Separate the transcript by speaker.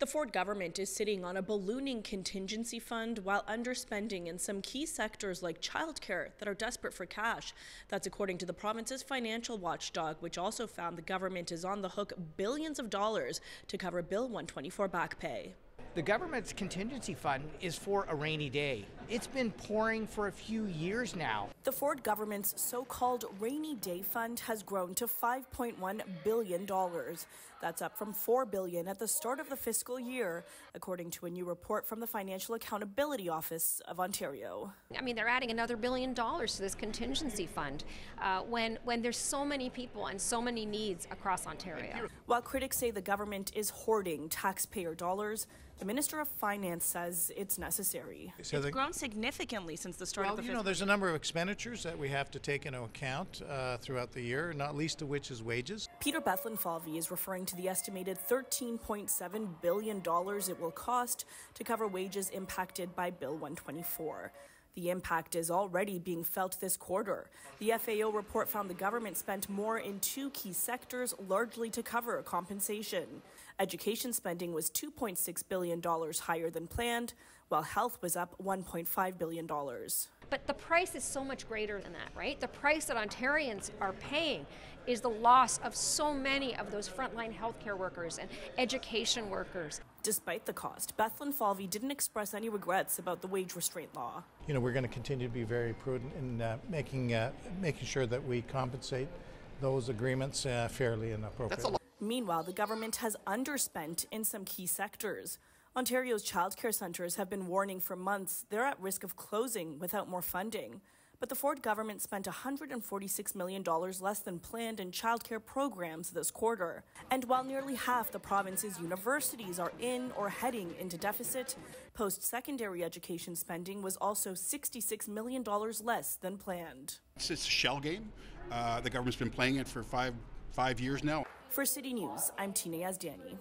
Speaker 1: The Ford government is sitting on a ballooning contingency fund while underspending in some key sectors like childcare that are desperate for cash. That's according to the province's financial watchdog, which also found the government is on the hook billions of dollars to cover Bill 124 back pay.
Speaker 2: The government's contingency fund is for a rainy day. It's been pouring for a few years now.
Speaker 1: The Ford government's so-called rainy day fund has grown to $5.1 billion. That's up from $4 billion at the start of the fiscal year, according to a new report from the Financial Accountability Office of Ontario.
Speaker 3: I mean, they're adding another $1 billion to this contingency fund when there's so many people and so many needs across Ontario.
Speaker 1: While critics say the government is hoarding taxpayer dollars, the Minister of Finance says it's necessary. It's grown significantly since the start of the fiscal year.
Speaker 4: There's a number of expenditures that we have to take into account throughout the year, not least of which is wages.
Speaker 1: Peter Bethlenfalvy is referring to the estimated $13.7 billion it will cost to cover wages impacted by Bill 124. The impact is already being felt this quarter. The FAO report found the government spent more in two key sectors, largely to cover compensation. Education spending was $2.6 billion higher than planned, while health was up $1.5 billion.
Speaker 3: But the price is so much greater than that, right? The price that Ontarians are paying is the loss of so many of those frontline healthcare workers and education workers.
Speaker 1: Despite the cost, Bethlenfalvy didn't express any regrets about the wage restraint law.
Speaker 4: We're going to continue to be very prudent in making sure that we compensate those agreements fairly and appropriately.
Speaker 1: Meanwhile, the government has underspent in some key sectors. Ontario's childcare centres have been warning for months they're at risk of closing without more funding. But the Ford government spent $146 million less than planned in childcare programs this quarter. And while nearly half the province's universities are in or heading into deficit, post-secondary education spending was also $66 million less than planned.
Speaker 5: It's a shell game. The government's been playing it for five years now.
Speaker 1: For CityNews, I'm Yazdani.